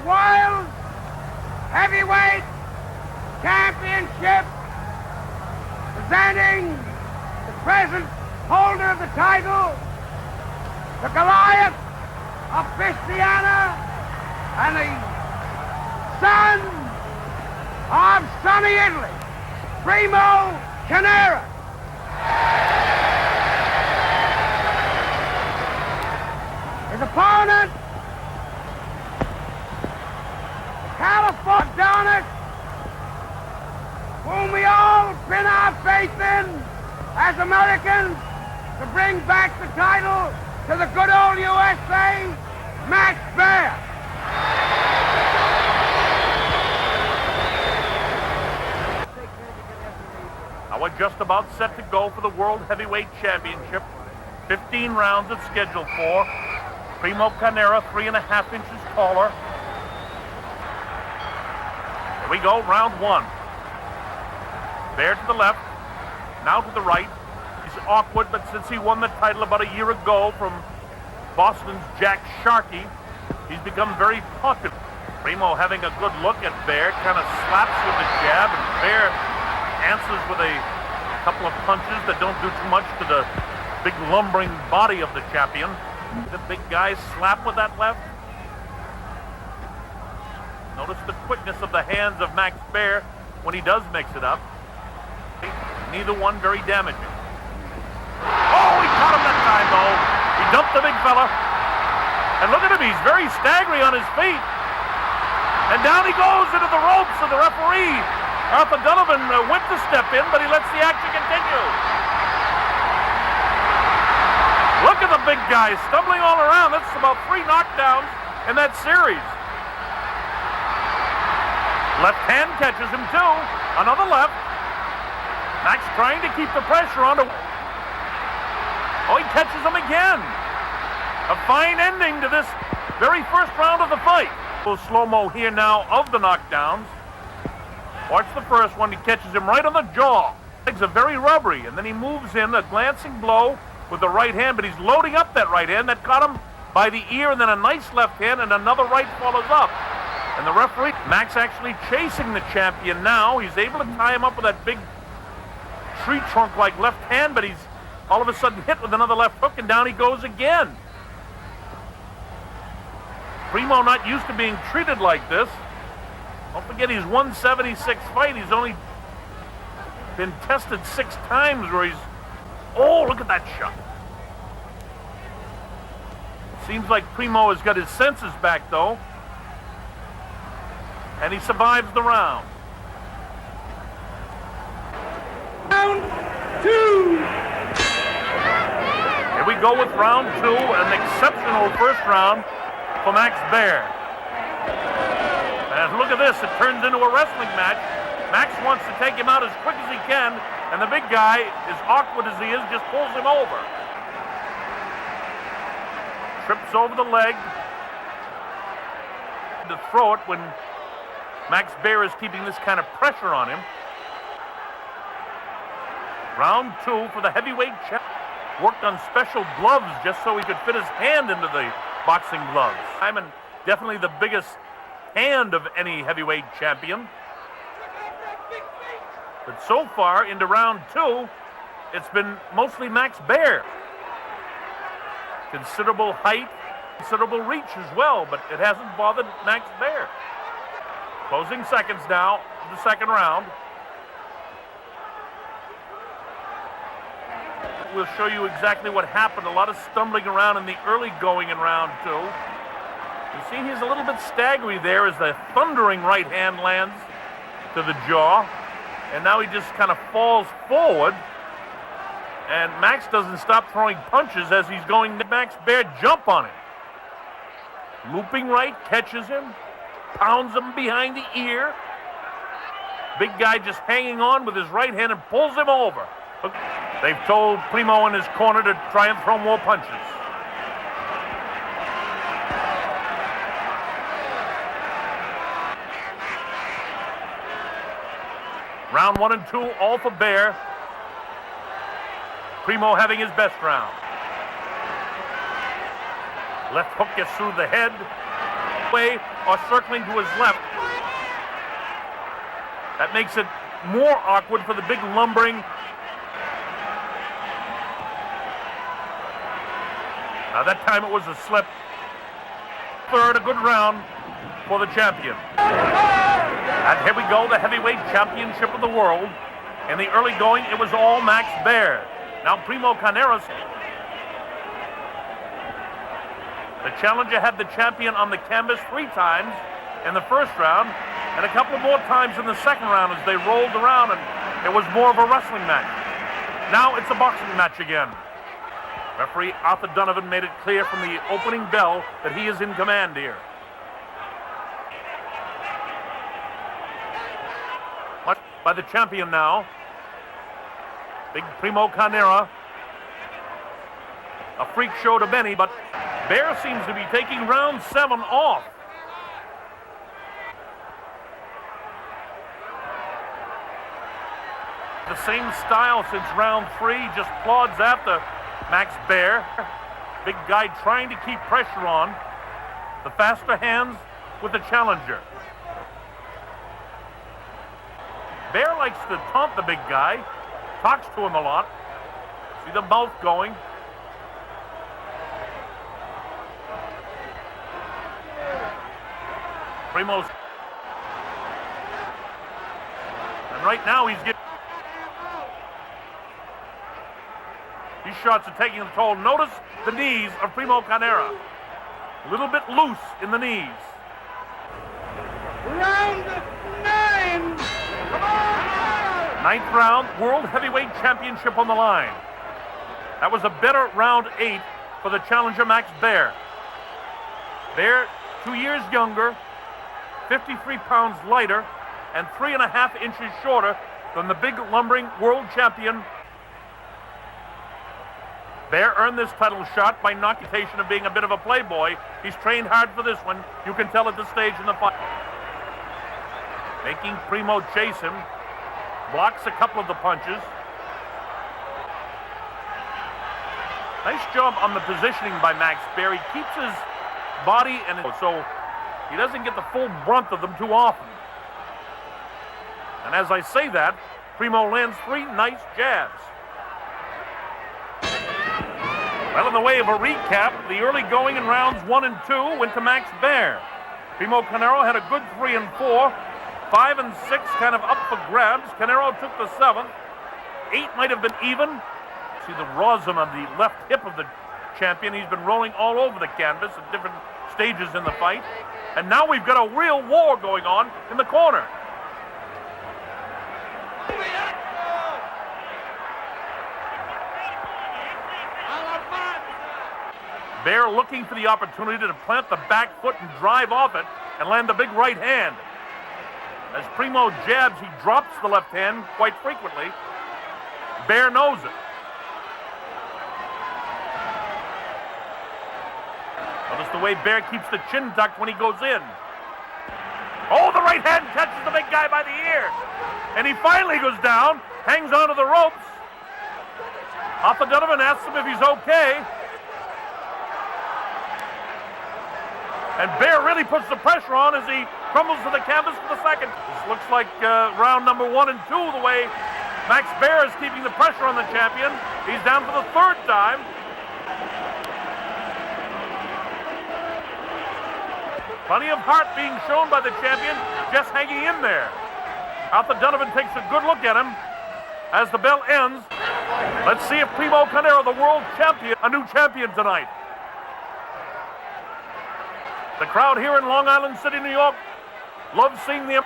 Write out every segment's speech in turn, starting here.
World Heavyweight Championship, presenting the present holder of the title, the Goliath of Christiana, and the son of sunny Italy, Primo Carnera. His opponent, California Donovan, whom we all pin our faith in as Americans to bring back the title to the good old USA, Baer. Now we're just about set to go for the World Heavyweight Championship. 15 rounds it's scheduled for. Primo Carnera, 3.5 inches taller. Here we go, round one. Baer to the left, now to the right. He's awkward, but since he won the title about a year ago from Boston's Jack Sharkey, he's become very popular. Primo having a good look at Baer, kind of slaps with the jab, and Baer answers with a couple of punches that don't do too much to the big lumbering body of the champion. The big guy slap with that left. Notice the quickness of the hands of Baer when he does mix it up. Neither one very damaging. Oh, he caught him that time, though. He dumped the big fella. And look at him, he's very staggery on his feet. And down he goes into the ropes, and the referee, Donovan, went to step in, but he lets the action continue. Look at the big guy stumbling all around. That's about 3 knockdowns in that series. Left hand catches him too. Another left. Max trying to keep the pressure on. Oh, he catches him again. A fine ending to this very first round of the fight. A little slow-mo here now of the knockdowns. Watch the first one. He catches him right on the jaw. Legs are very rubbery, and then he moves in a glancing blow with the right hand, but he's loading up that right hand that caught him by the ear, and then a nice left hand, and another right follows up. And the referee, Max actually chasing the champion now. He's able to tie him up with that big tree trunk-like left hand, but he's all of a sudden hit with another left hook, and down he goes again. Primo not used to being treated like this. Don't forget, he's 176 fight. He's only been tested 6 times where he's... Oh, look at that shot. Seems like Primo has got his senses back, though. And he survives the round. Round 2. Here we go with round 2, an exceptional first round for Baer. And look at this, it turns into a wrestling match. Max wants to take him out as quick as he can, and the big guy, as awkward as he is, just pulls him over. Trips over the leg to throw it when Baer is keeping this kind of pressure on him. Round 2 for the heavyweight champ. Worked on special gloves just so he could fit his hand into the boxing gloves. And definitely the biggest hand of any heavyweight champion. But so far into round 2, it's been mostly Baer. Considerable height, considerable reach as well, but it hasn't bothered Baer. Closing seconds now in the second round. We'll show you exactly what happened. A lot of stumbling around in the early going in round 2. You see he's a little bit staggery there as the thundering right hand lands to the jaw. And now he just kind of falls forward. And Max doesn't stop throwing punches as he's going to Baer jump on him. Looping right, catches him, pounds him behind the ear. Big guy just hanging on with his right hand and pulls him over. They've told Primo in his corner to try and throw more punches. Round 1 and 2, all for Baer. Primo having his best round. Left hook gets through the head. way or circling to his left. That makes it more awkward for the big lumbering. Now that time it was a slip. Third, a good round for the champion. And here we go, the heavyweight championship of the world. In the early going, it was all Max Baer. Now Primo Carnera. The challenger had the champion on the canvas 3 times in the first round and a couple more times in the second round as they rolled around, and it was more of a wrestling match. Now it's a boxing match again. Referee Arthur Donovan made it clear from the opening bell that he is in command here. Watched by the champion now. Big Primo Carnera. A freak show to many, but Baer seems to be taking round 7 off. The same style since round 3, just plods after Max Baer. Big guy trying to keep pressure on. The faster hands with the challenger. Baer likes to taunt the big guy, talks to him a lot. See them both going. Primo's. And right now he's getting. These shots are taking a toll. Notice the knees of Primo Carnera. A little bit loose in the knees. Round 9. Come on! 9th round, World Heavyweight Championship on the line. That was a better round 8 for the challenger Max Baer. Baer, 2 years younger, 53 pounds lighter, and 3.5 inches shorter than the big lumbering world champion. Baer earned this title shot by notation of being a bit of a playboy. He's trained hard for this one. You can tell at this stage in the fight. Making Primo chase him. Blocks a couple of the punches. Nice job on the positioning by Max Baer. He keeps his body and so he doesn't get the full brunt of them too often. And as I say that, Primo lands 3 nice jabs. Well, in the way of a recap, the early going in rounds 1 and 2 went to Max Baer. Primo Carnera had a good 3 and 4. 5 and 6 kind of up for grabs. Carnera took the 7th. 8 might have been even. See the rosin on the left hip of the champion. He's been rolling all over the canvas at different stages in the fight. And now we've got a real war going on in the corner. Baer looking for the opportunity to plant the back foot and drive off it and land the big right hand. As Primo jabs, he drops the left hand quite frequently. Baer knows it. Notice the way Baer keeps the chin tucked when he goes in. Oh, the right hand catches the big guy by the ear. And he finally goes down, hangs onto the ropes. Arthur Donovan asks him if he's okay. And Baer really puts the pressure on as he crumbles to the canvas for the second. This looks like round number 1 and 2, the way Max Baer is keeping the pressure on the champion. He's down for the 3rd time. Plenty of heart being shown by the champion, just hanging in there. Arthur Donovan takes a good look at him as the bell ends. Let's see if Primo Carnera, the world champion, a new champion tonight. The crowd here in Long Island City, New York, loves seeing the...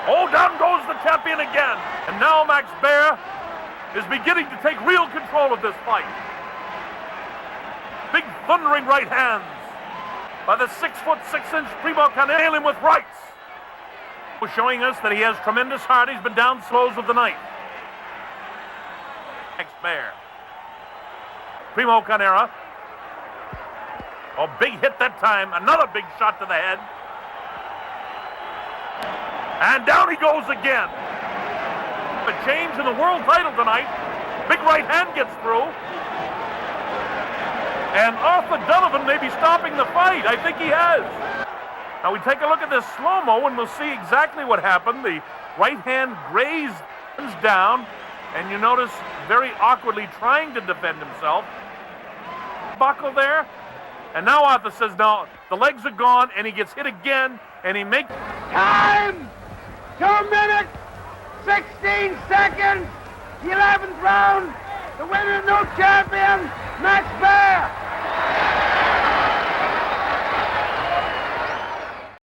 Oh, down goes the champion again. And now Max Baer is beginning to take real control of this fight. Big thundering right hands by the 6'6" Primo Carnera, nail him with rights. Showing us that he has tremendous heart. He's been down slows of the night. Max Baer. Primo Carnera. Oh, big hit that time. Another big shot to the head. And down he goes again. A change in the world title tonight. Big right hand gets through. And Arthur Donovan may be stopping the fight. I think he has. Now we take a look at this slow-mo and we'll see exactly what happened. The right hand grazed down, and you notice very awkwardly trying to defend himself. Buckle there. And now Arthur says, no, the legs are gone, and he gets hit again, and he makes... Time! 2 minutes, 16 seconds, the 11th round. The winner, new champion, Baer.